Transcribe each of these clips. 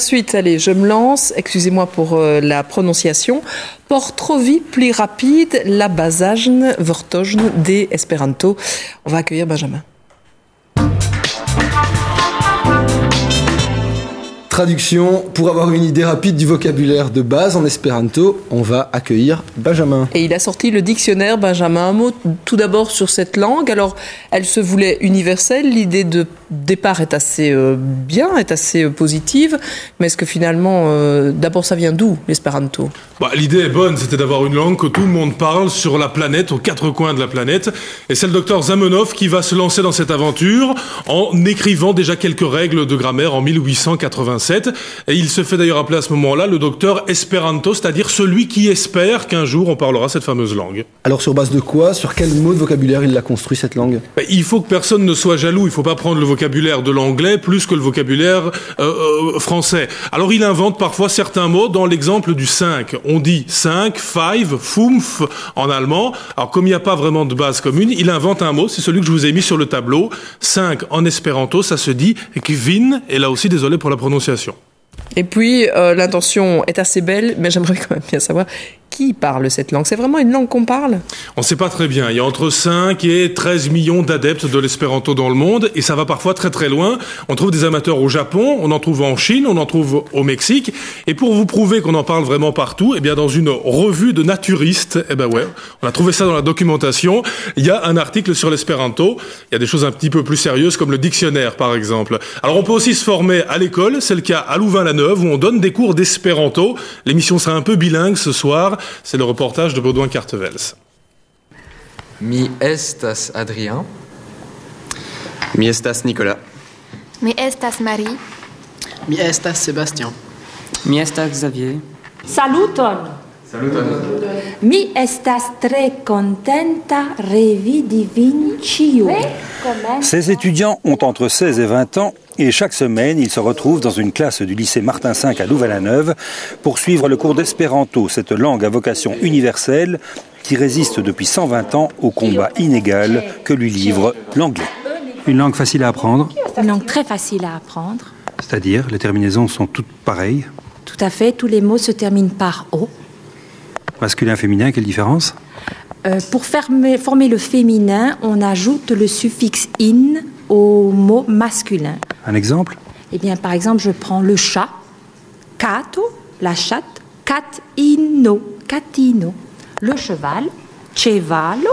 Ensuite, allez, je me lance, excusez-moi pour la prononciation. Portrovi plus rapide, la basajn, vortojn, des Esperanto. On va accueillir Benjamin. Traduction, pour avoir une idée rapide du vocabulaire de base en espéranto, on va accueillir Benjamin. Et il a sorti le dictionnaire, Benjamin. Un mot tout d'abord sur cette langue. Alors, elle se voulait universelle. L'idée de départ est assez bien, est assez positive. Mais est-ce que finalement, d'abord, ça vient d'où, l'espéranto ? L'idée est bonne, c'était d'avoir une langue que tout le monde parle sur la planète, aux quatre coins de la planète. Et c'est le docteur Zamenhof qui va se lancer dans cette aventure en écrivant déjà quelques règles de grammaire en 1887. Et il se fait d'ailleurs appeler à ce moment-là le docteur Esperanto, c'est-à-dire celui qui espère qu'un jour on parlera cette fameuse langue. Alors sur base de quoi, sur quel mot de vocabulaire il l'a construit cette langue ? Il faut que personne ne soit jaloux, il ne faut pas prendre le vocabulaire de l'anglais plus que le vocabulaire français. Alors il invente parfois certains mots dans l'exemple du 5. On dit 5, 5, fünf en allemand. Alors comme il n'y a pas vraiment de base commune, il invente un mot, c'est celui que je vous ai mis sur le tableau. 5 en espéranto, ça se dit kvin, et là aussi désolé pour la prononciation. Et puis, l'intention est assez belle, mais j'aimerais quand même bien savoir qui parle cette langue. C'est vraiment une langue qu'on parle ? On ne sait pas très bien. Il y a entre 5 et 13 millions d'adeptes de l'espéranto dans le monde, et ça va parfois très très loin. On trouve des amateurs au Japon, on en trouve en Chine, on en trouve au Mexique. Et pour vous prouver qu'on en parle vraiment partout, eh bien dans une revue de naturistes, on a trouvé ça dans la documentation. Il y a un article sur l'espéranto. Il y a des choses un petit peu plus sérieuses comme le dictionnaire par exemple. Alors on peut aussi se former à l'école, c'est le cas à Louvain-la-Neuve où on donne des cours d'espéranto. L'émission sera un peu bilingue ce soir. C'est le reportage de Baudouin Cartevels. Mi estas Adrien. Mi estas Nicolas. Mi estas Marie. Mi estas Sébastien. Mi estas Xavier. Saluton. Saluton. Mi estas tre contenta revidi vin ĉiuj. Ces étudiants ont entre 16 et 20 ans et chaque semaine, ils se retrouvent dans une classe du lycée Martin V à Louvain-la-Neuve pour suivre le cours d'espéranto, cette langue à vocation universelle qui résiste depuis 120 ans au combat inégal que lui livre l'anglais. Une langue facile à apprendre ? Une langue très facile à apprendre. C'est-à-dire, les terminaisons sont toutes pareilles ? Tout à fait, tous les mots se terminent par « o ». Masculin, féminin, quelle différence ? Pour former le féminin, on ajoute le suffixe « in » au mot masculin. Un exemple ? Eh bien, par exemple, je prends le chat, cato, la chatte, catino, catino. Le cheval, cevalo,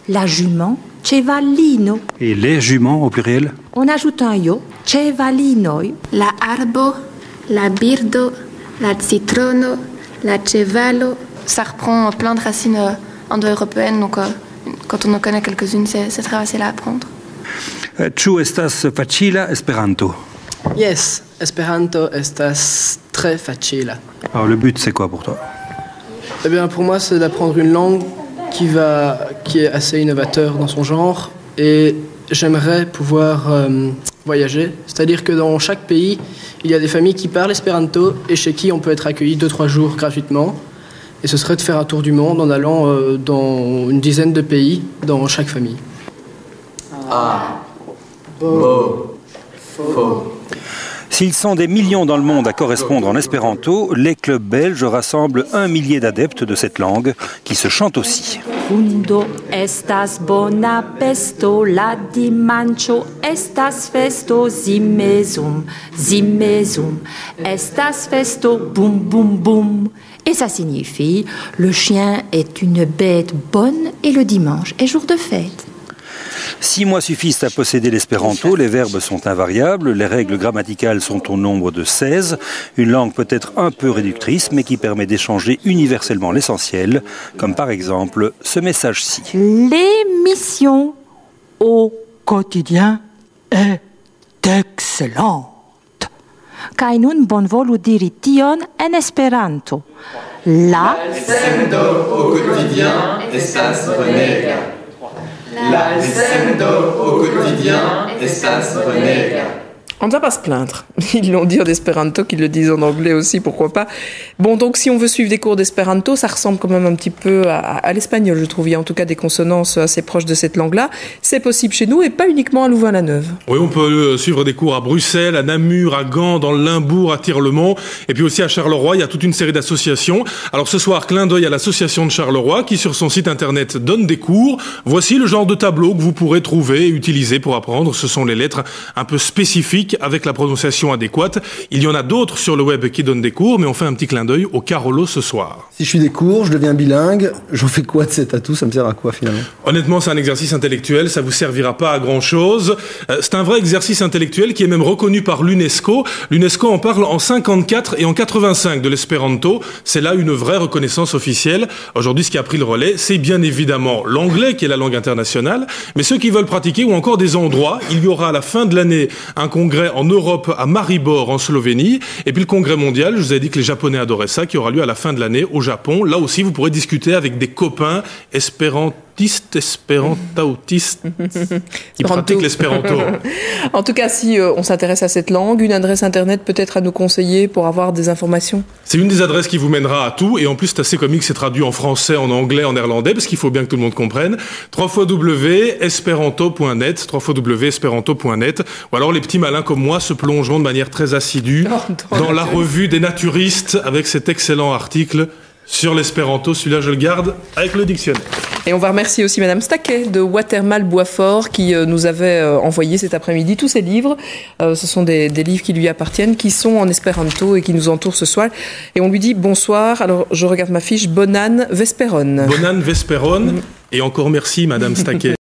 la jument, cevalino. Et les juments au pluriel ? On ajoute un yo, cevalinoi. La arbo, la birdo, la citrono, la cevalo. Ça reprend plein de racines indo-européennes, donc quand on en connaît quelques-unes, c'est très facile à apprendre. Ĉu estas facila Esperanto? Yes, Esperanto estas très facile. Alors le but, c'est quoi pour toi? Eh bien, pour moi, c'est d'apprendre une langue qui est assez innovateur dans son genre, et j'aimerais pouvoir voyager. C'est-à-dire que dans chaque pays, il y a des familles qui parlent espéranto et chez qui on peut être accueilli 2-3 jours gratuitement. Et ce serait de faire un tour du monde en allant dans une dizaine de pays dans chaque famille. Ah, beau, faux. S'ils sont des millions dans le monde à correspondre en espéranto, les clubs belges rassemblent 1 millier d'adeptes de cette langue qui se chantent aussi. Hundo estas bona pesto, la dimanĉo estas festo, zimezum, zimezum, estas festo, boum, boum, boum. Et ça signifie le chien est une bête bonne et le dimanche est jour de fête. 6 mois suffisent à posséder l'espéranto, les verbes sont invariables, les règles grammaticales sont au nombre de 16. Une langue peut être un peu réductrice, mais qui permet d'échanger universellement l'essentiel, comme par exemple ce message-ci. L'émission au quotidien est excellente. Kaj nun bonvolu diri tion en Esperanto. La sendo au quotidien estas bonega. La sendo au quotidien estas bonega. On ne va pas se plaindre. Ils l'ont dit en espéranto, qu'ils le disent en anglais aussi, pourquoi pas. Bon, donc si on veut suivre des cours d'espéranto, ça ressemble quand même un petit peu à l'espagnol, je trouve. Il y a en tout cas des consonances assez proches de cette langue-là. C'est possible chez nous et pas uniquement à Louvain-la-Neuve. Oui, on peut suivre des cours à Bruxelles, à Namur, à Gand, dans le Limbourg, à Tirlemont, et puis aussi à Charleroi. Il y a toute une série d'associations. Alors ce soir, clin d'œil à l'association de Charleroi qui, sur son site internet, donne des cours. Voici le genre de tableau que vous pourrez trouver et utiliser pour apprendre. Ce sont les lettres un peu spécifiques avec la prononciation adéquate. Il y en a d'autres sur le web qui donnent des cours, mais on fait un petit clin d'œil au Carolo ce soir. Si je suis des cours, je deviens bilingue, j'en fais quoi de cet atout? Ça me sert à quoi finalement? Honnêtement, c'est un exercice intellectuel, ça vous servira pas à grand chose. C'est un vrai exercice intellectuel qui est même reconnu par l'UNESCO. L'UNESCO en parle en 54 et en 85 de l'espéranto. C'est là une vraie reconnaissance officielle. Aujourd'hui, ce qui a pris le relais, c'est bien évidemment l'anglais qui est la langue internationale, mais ceux qui veulent pratiquer ou encore des endroits, il y aura à la fin de l'année un congrès en Europe à Maribor en Slovénie, et puis le congrès mondial, je vous ai dit que les Japonais adoraient ça, qui aura lieu à la fin de l'année au Japon. Là aussi, vous pourrez discuter avec des copains espérantistes qui pratiquent l'espéranto. En tout cas, si on s'intéresse à cette langue, une adresse internet peut-être à nous conseiller pour avoir des informations? C'est une des adresses qui vous mènera à tout, et en plus c'est assez comique, c'est traduit en français, en anglais, en néerlandais, parce qu'il faut bien que tout le monde comprenne. www.esperanto.net, www.esperanto.net, ou alors les petits malins comme moi se plongeront de manière très assidue dans la revue des naturistes avec cet excellent article sur l'espéranto. Celui-là, je le garde avec le dictionnaire. Et on va remercier aussi Madame Staquet de Watermal-Boisfort qui nous avait envoyé cet après-midi tous ses livres. Ce sont des livres qui lui appartiennent, qui sont en espéranto et qui nous entourent ce soir. Et on lui dit bonsoir. Alors, je regarde ma fiche. Bonan Vesperon. Bonan Vesperon. Et encore merci Madame Staquet.